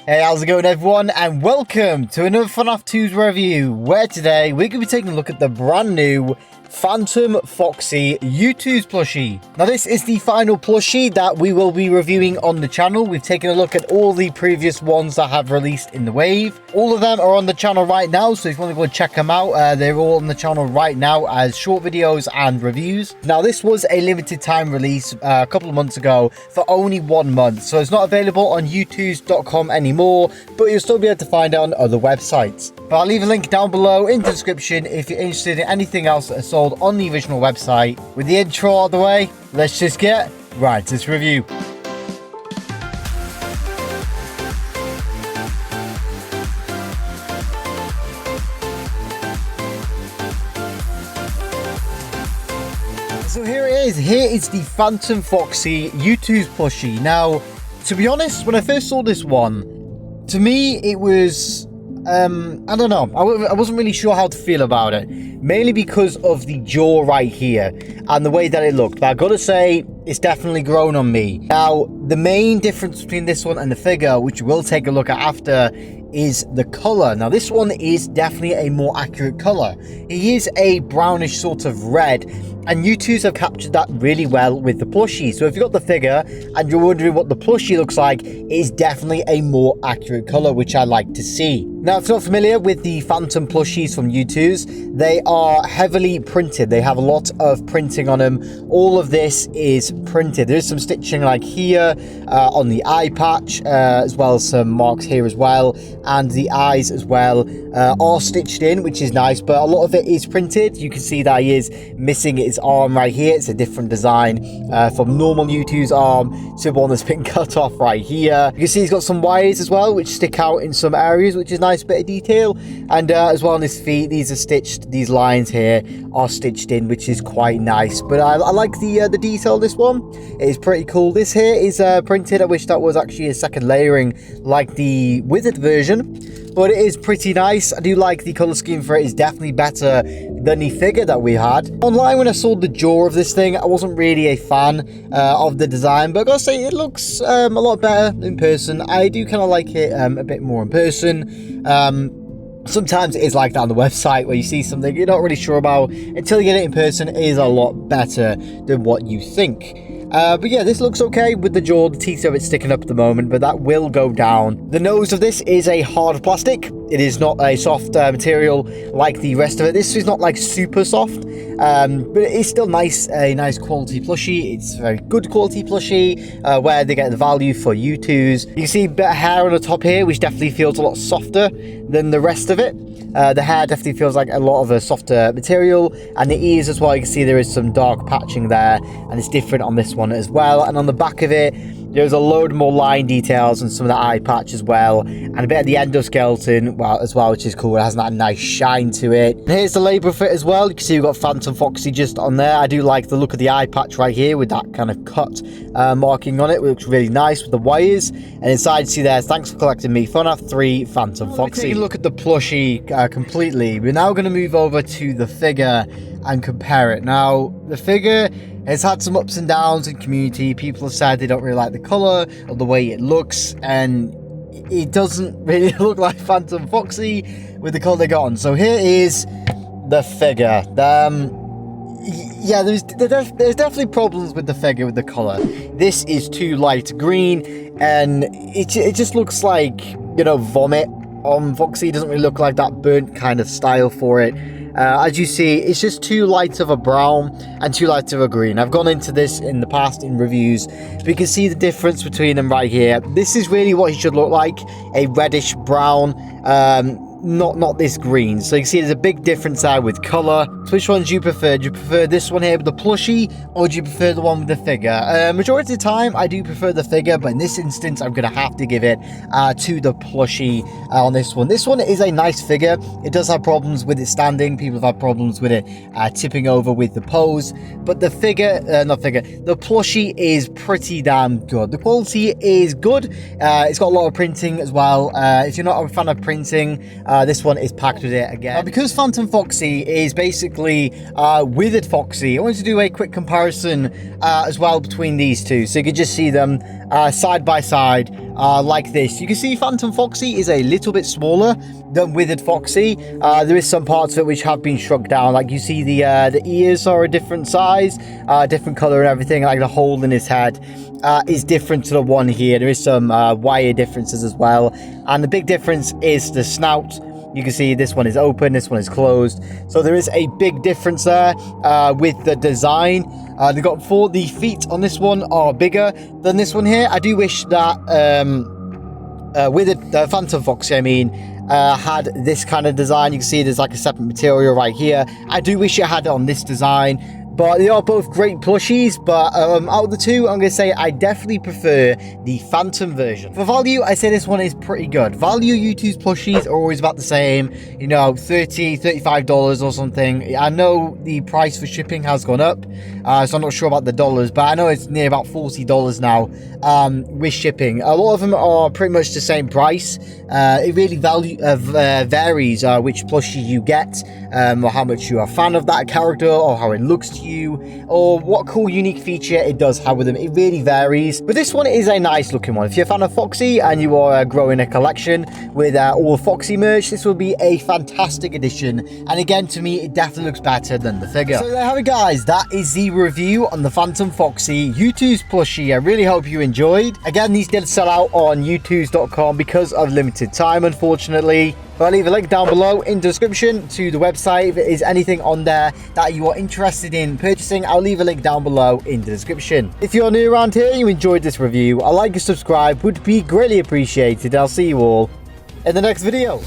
Hey, how's it going everyone, and welcome to another FNAF 2's review, where today we're going to be taking a look at the brand new Phantom Foxy Youtooz plushie. Now this is the final plushie that we will be reviewing on the channel. We've taken a look at all the previous ones that have released in the wave. All of them are on the channel right now, so if you want to go and check them out, they're all on the channel right now as short videos and reviews. Now this was a limited time release a couple of months ago for only 1 month, so it's not available on youtooz.com anymore, but you'll still be able to find it on other websites. But I'll leave a link down below in the description if you're interested in anything else that is sold on the original website. With the intro out of the way, let's just get right to this review. So here it is. Here is the Phantom Foxy Youtooz plushie. Now, to be honest, when I first saw this one, to me it was I don't know, I wasn't really sure how to feel about it, mainly because of the jaw right here and the way that it looked. But I gotta say, it's definitely grown on me. Now, the main difference between this one and the figure, which we'll take a look at after, is the color. Now this one is definitely a more accurate color. It is a brownish sort of red, and Youtooz have captured that really well with the plushie. So if you've got the figure and you're wondering what the plushie looks like, it is definitely a more accurate color, which I like to see. Now, if you're not familiar with the Phantom plushies from Youtooz, they are heavily printed. They have a lot of printing on them. All of this is printed. There's some stitching like here on the eye patch, as well as some marks here as well, and the eyes as well are stitched in, which is nice, but a lot of it is printed. You can see that he is missing his arm right here. It's a different design from normal Youtooz arm to one that's been cut off right here. You can see he's got some wires as well, which stick out in some areas, which is a nice bit of detail. And as well on his feet, these are stitched, these lines here are stitched in, which is quite nice. But I like the detail of this one. It is pretty cool. This here is printed. I wish that was actually a second layering like the withered version, but it is pretty nice. I do like the color scheme for it. Is definitely better than the figure that we had. Online, when I saw the jaw of this thing, I wasn't really a fan of the design, but I gotta say it looks a lot better in person. I do kind of like it a bit more in person. Sometimes it is like that on the website, where you see something you're not really sure about until you get it in person. It is a lot better than what you think. But yeah, this looks okay with the jaw. The teeth of it sticking up at the moment, but that will go down. The nose of this is a hard plastic. It is not a soft material like the rest of it. This is not like super soft, but it is still nice, a nice quality plushie. It's a very good quality plushie, where they get the value for Youtooz. You can see a bit of hair on the top here, which definitely feels a lot softer than the rest of it. The hair definitely feels like a lot of a softer material, and the ears as well. You can see there is some dark patching there, and it's different on this one as well. And on the back of it, there's a load more line details and some of the eye patch as well, and a bit of the endoskeleton as well, which is cool. It has that nice shine to it. And here's the label fit as well. You can see we've got Phantom Foxy just on there. I do like the look of the eye patch right here with that kind of cut marking on it. It looks really nice with the wires. And inside, you see there, thanks for collecting me, FNAF 3 Phantom Foxy. Taking a look at the plushie completely, we're now going to move over to the figure and compare it. Now, the figure has had some ups and downs in community. People have said they don't really like the color or the way it looks, and it doesn't really look like Phantom Foxy with the color they got on. So here is the figure. Yeah, there's definitely problems with the figure with the color. This is too light green, and it just looks like, you know, vomit on Foxy. It doesn't really look like that burnt kind of style for it. As you see, it's just too light of a brown and too light of a green. I've gone into this in the past in reviews, but you can see the difference between them right here. This is really what he should look like, a reddish brown, not this green. So you can see there's a big difference there with color. So which one do you prefer? Do you prefer this one here with the plushie, or do you prefer the one with the figure? Majority of the time I do prefer the figure, but in this instance I'm gonna have to give it to the plushie on this one. This one is a nice figure. It does have problems with it standing. People have had problems with it tipping over with the pose, but the the plushie is pretty damn good. The quality is good. It's got a lot of printing as well. If you're not a fan of printing, this one is packed with it again. Now, because Phantom Foxy is basically withered Foxy, I wanted to do a quick comparison as well between these two, so you could just see them side by side like this. You can see Phantom Foxy is a little bit smaller than Withered Foxy. There is some parts of it which have been shrunk down. Like you see the ears are a different size, different color and everything. Like the hole in his head is different to the one here. There is some wire differences as well. And the big difference is the snout. You can see this one is open, this one is closed. So there is a big difference there with the design. The feet on this one are bigger than this one here. I do wish that with the Phantom Foxy, had this kind of design. You can see there's like a separate material right here. I do wish it had it on this design. But they are both great plushies, but out of the two, I'm going to say I definitely prefer the Phantom version. For value, I say this one is pretty good. Value Youtooz plushies are always about the same, you know, $30, $35 or something. I know the price for shipping has gone up, so I'm not sure about the dollars, but I know it's near about $40 now with shipping. A lot of them are pretty much the same price. It really varies which plushie you get, or how much you're a fan of that character, or how it looks to you, or what cool unique feature it does have with them. It really varies, but this one is a nice looking one. If you're a fan of Foxy and you are growing a collection with all Foxy merch, this will be a fantastic addition. And again, to me, it definitely looks better than the figure. So there have it, guys. That is the review on the Phantom Foxy Youtooz plushie. I really hope you enjoyed. Again, these did sell out on youtooz.com because of limited time, unfortunately. But I'll leave a link down below in the description to the website. If there is anything on there that you are interested in purchasing, I'll leave a link down below in the description. If you're new around here and you enjoyed this review, a like and subscribe would be greatly appreciated. I'll see you all in the next video.